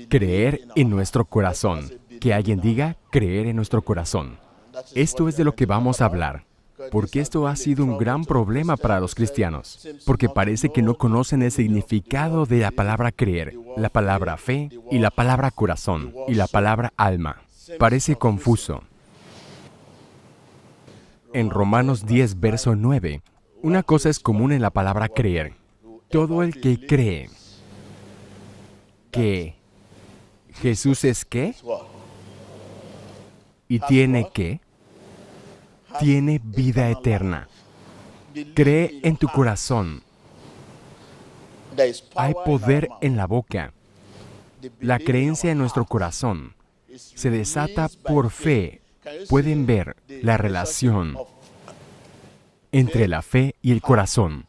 Creer en nuestro corazón. Que alguien diga, creer en nuestro corazón. Esto es de lo que vamos a hablar. Porque esto ha sido un gran problema para los cristianos. Porque parece que no conocen el significado de la palabra creer, la palabra fe y la palabra corazón y la palabra alma. Parece confuso. En Romanos 10, verso 9, una cosa es común en la palabra creer. Todo el que cree que Jesús es ¿qué? Y tiene ¿qué? Tiene vida eterna. Cree en tu corazón. Hay poder en la boca. La creencia en nuestro corazón se desata por fe. Pueden ver la relación entre la fe y el corazón.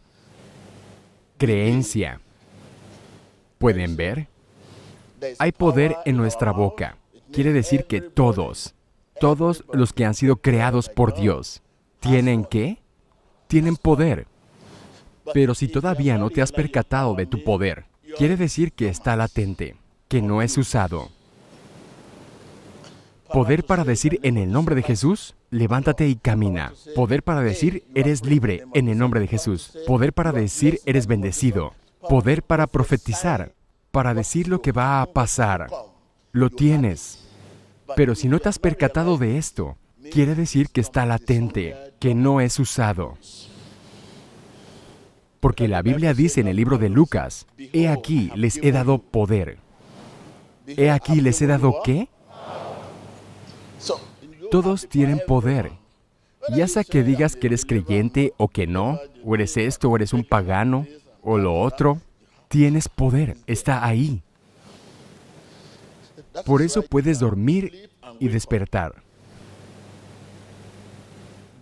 Creencia. ¿Pueden ver? Hay poder en nuestra boca. Quiere decir que todos los que han sido creados por Dios, ¿tienen qué? Tienen poder. Pero si todavía no te has percatado de tu poder, quiere decir que está latente, que no es usado. Poder para decir en el nombre de Jesús, levántate y camina. Poder para decir, eres libre en el nombre de Jesús. Poder para decir, eres bendecido. Poder para profetizar, para decir lo que va a pasar. Lo tienes. Pero si no te has percatado de esto, quiere decir que está latente, que no es usado. Porque la Biblia dice en el libro de Lucas, he aquí les he dado poder. He aquí les he dado ¿qué? Todos tienen poder. Ya sea que digas que eres creyente o que no, o eres esto, o eres un pagano, o lo otro, tienes poder, está ahí. Por eso puedes dormir y despertar.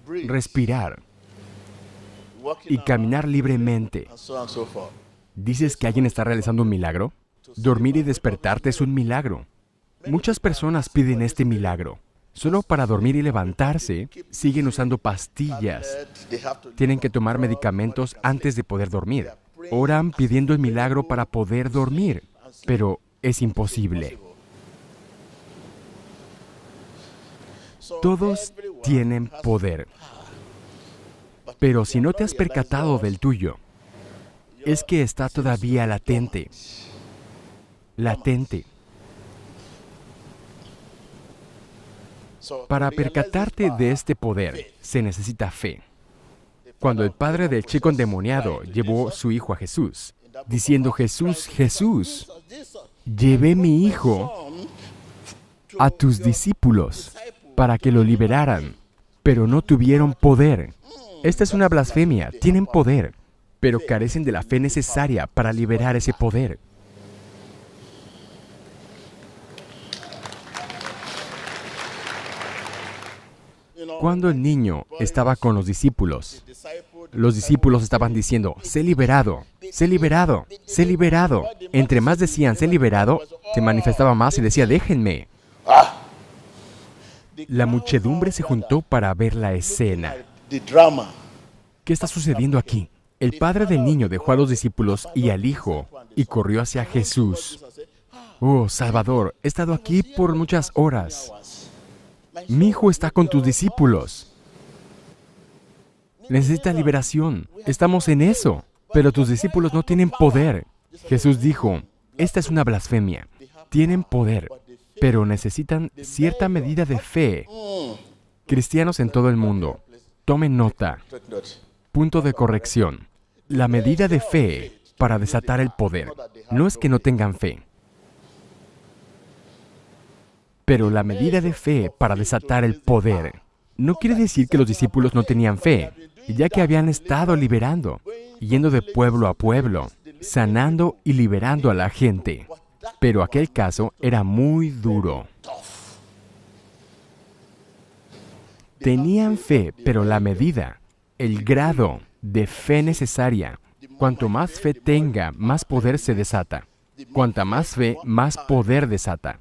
Respirar y caminar libremente. ¿Dices que alguien está realizando un milagro? Dormir y despertarte es un milagro. Muchas personas piden este milagro. Solo para dormir y levantarse, siguen usando pastillas. Tienen que tomar medicamentos antes de poder dormir. Oran pidiendo el milagro para poder dormir, pero es imposible. Todos tienen poder. Pero si no te has percatado del tuyo, es que está todavía latente. Latente. Para percatarte de este poder, se necesita fe. Cuando el padre del chico endemoniado llevó su hijo a Jesús, diciendo, Jesús, Jesús, llevé mi hijo a tus discípulos para que lo liberaran, pero no tuvieron poder. Esta es una blasfemia. Tienen poder, pero carecen de la fe necesaria para liberar ese poder. Cuando el niño estaba con los discípulos estaban diciendo, sé liberado, sé liberado, sé liberado. Entre más decían, sé liberado, se manifestaba más y decía, déjenme. La muchedumbre se juntó para ver la escena. ¿Qué está sucediendo aquí? El padre del niño dejó a los discípulos y al hijo y corrió hacia Jesús. Oh, Salvador, he estado aquí por muchas horas. Mi hijo está con tus discípulos. Necesita liberación. Estamos en eso. Pero tus discípulos no tienen poder. Jesús dijo, esta es una blasfemia. Tienen poder, pero necesitan cierta medida de fe. Cristianos en todo el mundo, tomen nota. Punto de corrección. La medida de fe para desatar el poder no es que no tengan fe. Pero la medida de fe para desatar el poder no quiere decir que los discípulos no tenían fe, ya que habían estado liberando, yendo de pueblo a pueblo, sanando y liberando a la gente. Pero aquel caso era muy duro. Tenían fe, pero la medida, el grado de fe necesaria, cuanto más fe tenga, más poder se desata. Cuanta más fe, más poder desata.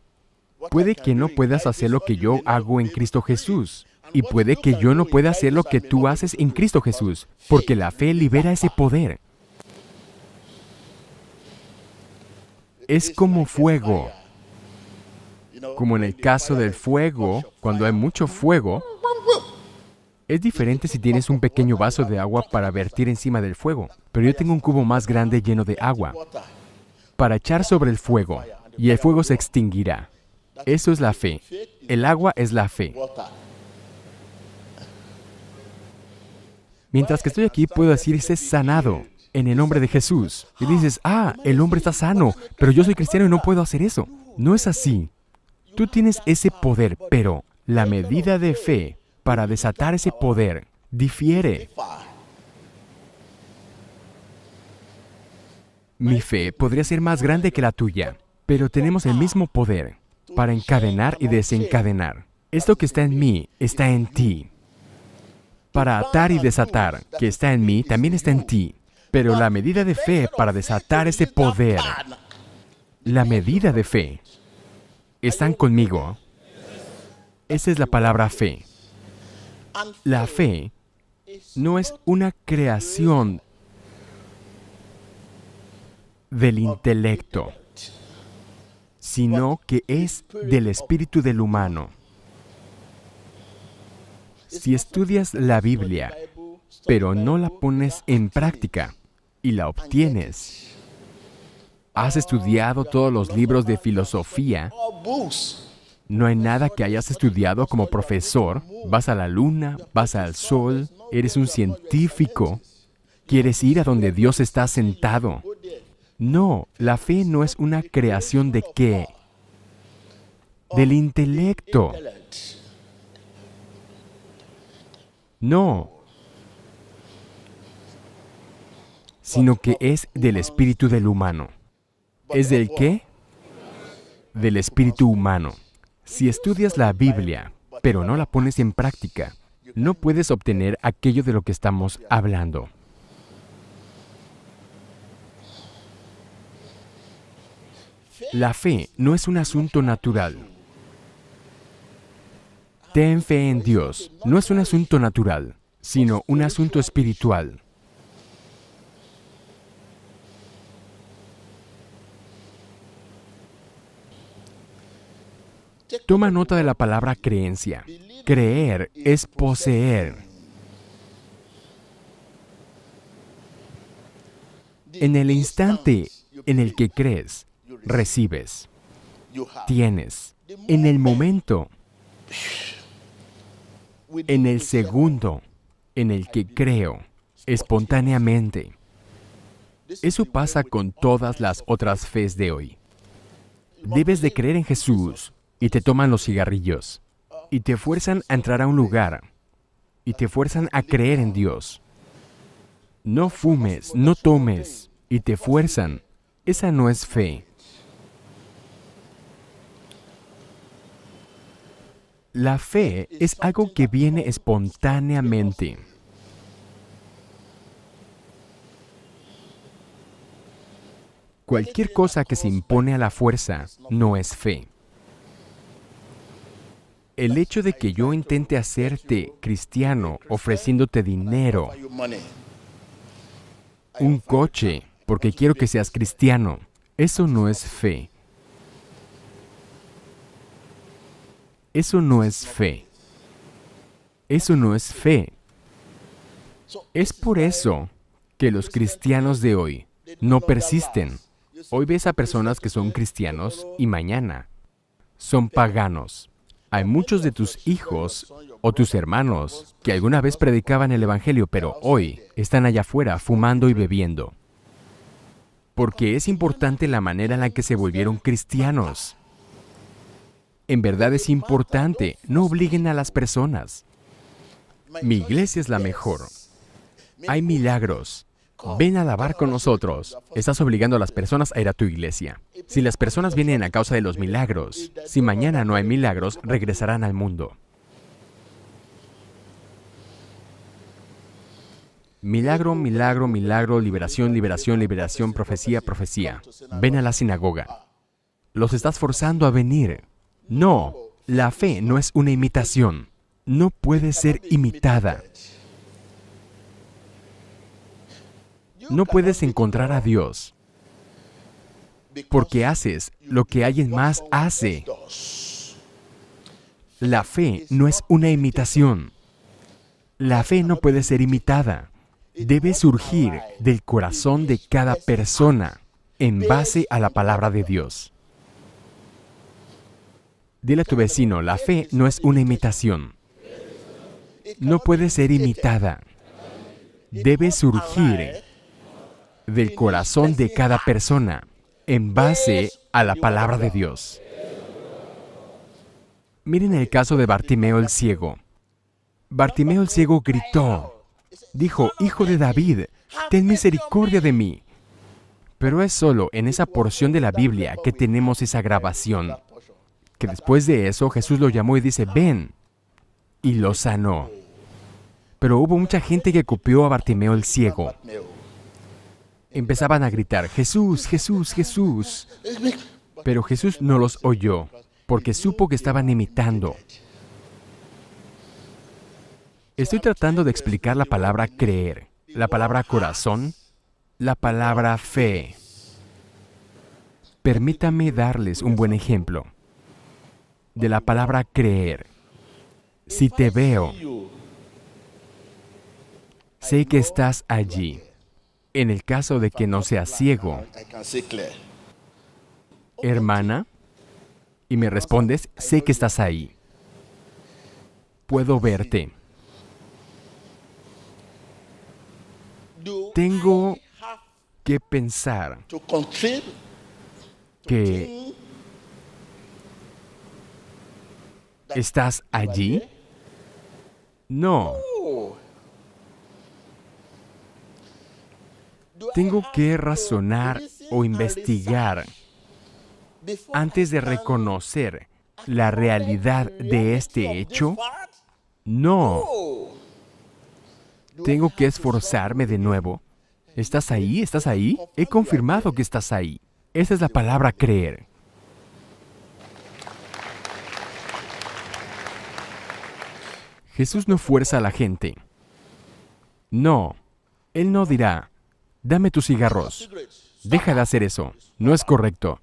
Puede que no puedas hacer lo que yo hago en Cristo Jesús. Y puede que yo no pueda hacer lo que tú haces en Cristo Jesús, porque la fe libera ese poder. Es como fuego. Como en el caso del fuego, cuando hay mucho fuego, es diferente si tienes un pequeño vaso de agua para vertir encima del fuego, pero yo tengo un cubo más grande lleno de agua para echar sobre el fuego, y el fuego se extinguirá. Eso es la fe. El agua es la fe. Mientras que estoy aquí, puedo decir, sé sanado en el nombre de Jesús. Y dices, el hombre está sano, pero yo soy cristiano y no puedo hacer eso. No es así. Tú tienes ese poder, pero la medida de fe para desatar ese poder difiere. Mi fe podría ser más grande que la tuya, pero tenemos el mismo poder para encadenar y desencadenar. Esto que está en mí está en ti. Para atar y desatar, que está en mí, también está en ti. Pero la medida de fe para desatar ese poder, la medida de fe, ¿están conmigo? Esa es la palabra fe. La fe no es una creación del intelecto, sino que es del espíritu del humano. Si estudias la Biblia, pero no la pones en práctica y la obtienes, has estudiado todos los libros de filosofía, no hay nada que hayas estudiado como profesor, vas a la luna, vas al sol, eres un científico, quieres ir a donde Dios está sentado. No, la fe no es una creación ¿de qué? Del intelecto. No, sino que es del espíritu del humano. ¿Es del qué? Del espíritu humano. Si estudias la Biblia, pero no la pones en práctica, no puedes obtener aquello de lo que estamos hablando. La fe no es un asunto natural. Ten fe en Dios. No es un asunto natural, sino un asunto espiritual. Toma nota de la palabra creencia. Creer es poseer. En el instante en el que crees, recibes, tienes. En el momento, en el segundo en el que creo, espontáneamente. Eso pasa con todas las otras fes de hoy. Debes de creer en Jesús y te toman los cigarrillos y te fuerzan a entrar a un lugar y te fuerzan a creer en Dios. No fumes, no tomes y te fuerzan. Esa no es fe. La fe es algo que viene espontáneamente. Cualquier cosa que se impone a la fuerza no es fe. El hecho de que yo intente hacerte cristiano ofreciéndote dinero, un coche, porque quiero que seas cristiano, eso no es fe. Eso no es fe. Eso no es fe. Es por eso que los cristianos de hoy no persisten. Hoy ves a personas que son cristianos y mañana son paganos. Hay muchos de tus hijos o tus hermanos que alguna vez predicaban el Evangelio, pero hoy están allá afuera fumando y bebiendo. Porque es importante la manera en la que se volvieron cristianos. En verdad es importante, no obliguen a las personas. Mi iglesia es la mejor. Hay milagros. Ven a alabar con nosotros. Estás obligando a las personas a ir a tu iglesia. Si las personas vienen a causa de los milagros, si mañana no hay milagros, regresarán al mundo. Milagro, milagro, milagro, liberación, liberación, liberación, profecía, profecía. Ven a la sinagoga. Los estás forzando a venir. No, la fe no es una imitación. No puede ser imitada. No puedes encontrar a Dios porque haces lo que alguien más hace. La fe no es una imitación. La fe no puede ser imitada. Debe surgir del corazón de cada persona en base a la palabra de Dios. Dile a tu vecino, la fe no es una imitación. No puede ser imitada. Debe surgir del corazón de cada persona en base a la palabra de Dios. Miren el caso de Bartimeo el ciego. Bartimeo el ciego gritó, dijo, Hijo de David, ten misericordia de mí. Pero es solo en esa porción de la Biblia que tenemos esa grabación, que después de eso Jesús lo llamó y dice, ven, y lo sanó. Pero hubo mucha gente que copió a Bartimeo el ciego. Empezaban a gritar, Jesús, Jesús, Jesús. Pero Jesús no los oyó, porque supo que estaban imitando. Estoy tratando de explicar la palabra creer, la palabra corazón, la palabra fe. Permítame darles un buen ejemplo de la palabra creer. Si te veo, sé que estás allí. En el caso de que no seas ciego, hermana, y me respondes, sé que estás ahí. Puedo verte. Tengo que pensar que ¿estás allí? No. Tengo que razonar o investigar antes de reconocer la realidad de este hecho. No. Tengo que esforzarme de nuevo. ¿Estás ahí? ¿Estás ahí? He confirmado que estás ahí. Esa es la palabra creer. Jesús no fuerza a la gente. No. Él no dirá, dame tus cigarros. Deja de hacer eso. No es correcto.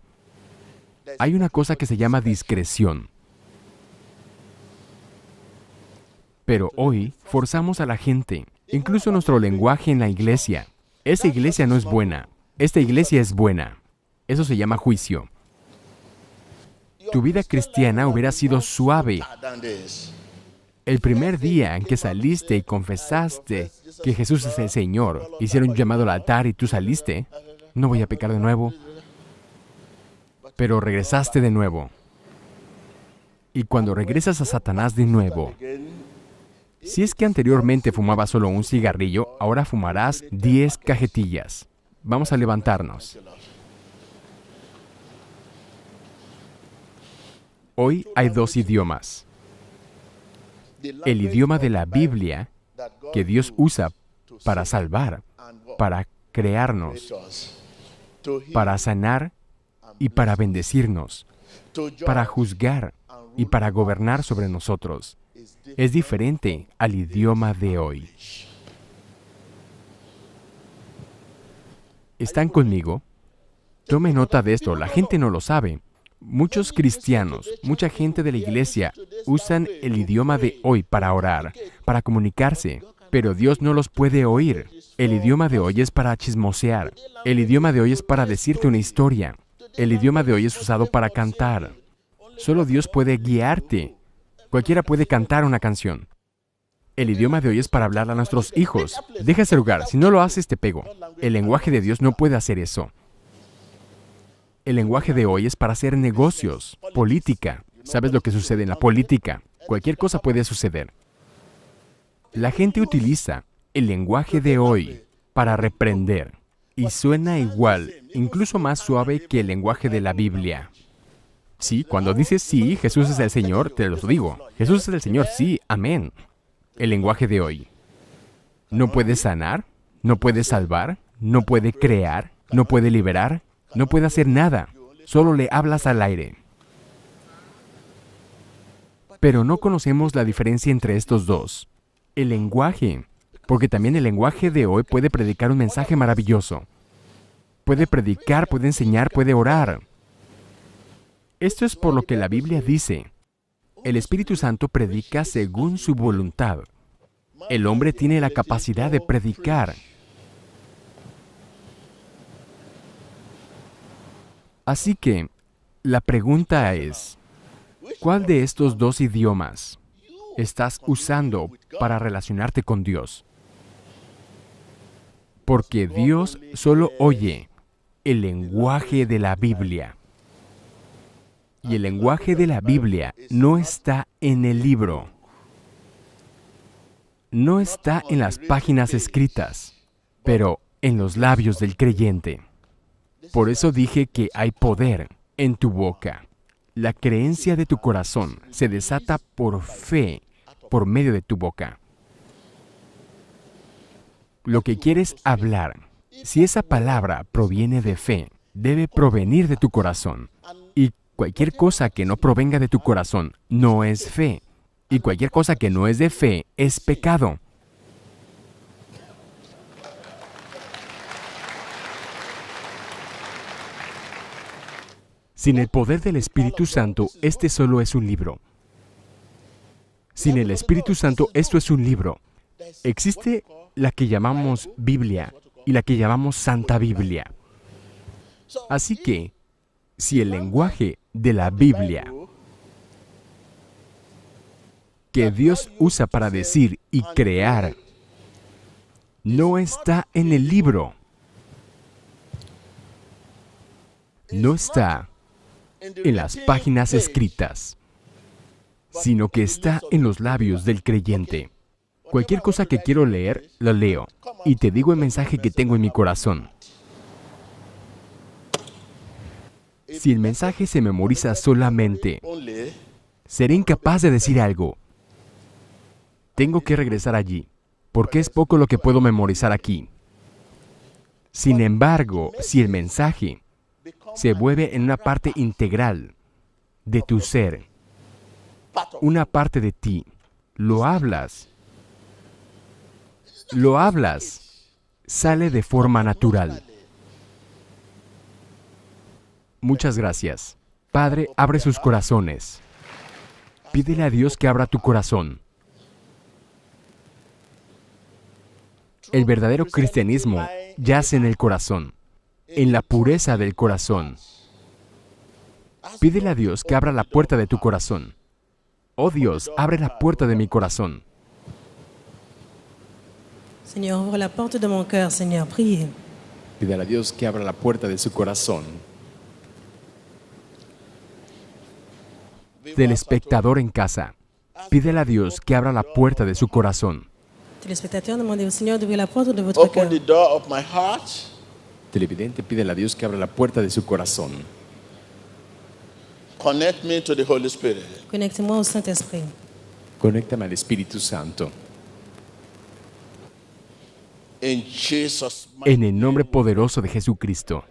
Hay una cosa que se llama discreción. Pero hoy forzamos a la gente, incluso nuestro lenguaje en la iglesia. Esa iglesia no es buena. Esta iglesia es buena. Eso se llama juicio. Tu vida cristiana hubiera sido suave. El primer día en que saliste y confesaste que Jesús es el Señor, hicieron un llamado al altar y tú saliste, no voy a pecar de nuevo, pero regresaste de nuevo. Y cuando regresas a Satanás de nuevo, si es que anteriormente fumabas solo un cigarrillo, ahora fumarás 10 cajetillas. Vamos a levantarnos. Hoy hay 2 idiomas. El idioma de la Biblia, que Dios usa para salvar, para crearnos, para sanar y para bendecirnos, para juzgar y para gobernar sobre nosotros. Es diferente al idioma de hoy. ¿Están conmigo? Tome nota de esto, la gente no lo sabe. Muchos cristianos, mucha gente de la iglesia usan el idioma de hoy para orar, para comunicarse, pero Dios no los puede oír. El idioma de hoy es para chismosear. El idioma de hoy es para decirte una historia. El idioma de hoy es usado para cantar. Solo Dios puede guiarte. Cualquiera puede cantar una canción. El idioma de hoy es para hablar a nuestros hijos. Deja ese lugar, si no lo haces te pego. El lenguaje de Dios no puede hacer eso. El lenguaje de hoy es para hacer negocios, política. ¿Sabes lo que sucede en la política? Cualquier cosa puede suceder. La gente utiliza el lenguaje de hoy para reprender. Y suena igual, incluso más suave que el lenguaje de la Biblia. Sí, cuando dices sí, Jesús es el Señor, te lo digo. Jesús es el Señor, sí, amén. El lenguaje de hoy. No puede sanar, no puede salvar, no puede crear, no puede liberar. No puede hacer nada, solo le hablas al aire. Pero no conocemos la diferencia entre estos dos. El lenguaje, porque también el lenguaje de hoy puede predicar un mensaje maravilloso. Puede predicar, puede enseñar, puede orar. Esto es por lo que la Biblia dice, El Espíritu Santo predica según su voluntad. El hombre tiene la capacidad de predicar. Así que, la pregunta es, ¿cuál de estos dos idiomas estás usando para relacionarte con Dios? Porque Dios solo oye el lenguaje de la Biblia. Y el lenguaje de la Biblia no está en el libro. No está en las páginas escritas, pero en los labios del creyente. Por eso dije que hay poder en tu boca. La creencia de tu corazón se desata por fe, por medio de tu boca. Lo que quieres hablar, si esa palabra proviene de fe, debe provenir de tu corazón. Y cualquier cosa que no provenga de tu corazón no es fe. Y cualquier cosa que no es de fe es pecado. Sin el poder del Espíritu Santo, este solo es un libro. Sin el Espíritu Santo, esto es un libro. Existe la que llamamos Biblia y la que llamamos Santa Biblia. Así que, si el lenguaje de la Biblia que Dios usa para decir y crear no está en el libro, no está en las páginas escritas, sino que está en los labios del creyente. Cualquier cosa que quiero leer, la leo, y te digo el mensaje que tengo en mi corazón. Si el mensaje se memoriza solamente, seré incapaz de decir algo. Tengo que regresar allí, porque es poco lo que puedo memorizar aquí. Sin embargo, si el mensaje se vuelve en una parte integral de tu ser, una parte de ti, lo hablas, sale de forma natural. Muchas gracias. Padre, abre sus corazones. Pídele a Dios que abra tu corazón. El verdadero cristianismo yace en el corazón, en la pureza del corazón. Pídele a Dios que abra la puerta de tu corazón. Oh Dios, abre la puerta de mi corazón. Seigneur, ouvre la porte de mon cœur, Seigneur, priez. Pídele a Dios que abra la puerta de su corazón. Del espectador en casa, pídele a Dios que abra la puerta de su corazón. Téléspectateurs, demandez au Seigneur d'ouvrir la porte de votre cœur. Open the door of my heart. Televidente, pídele a Dios que abra la puerta de su corazón. Connect me to the Holy Spirit. Connectez-moi au Saint-Esprit. Conéctame al Espíritu Santo. In Jesus' En el nombre poderoso de Jesucristo.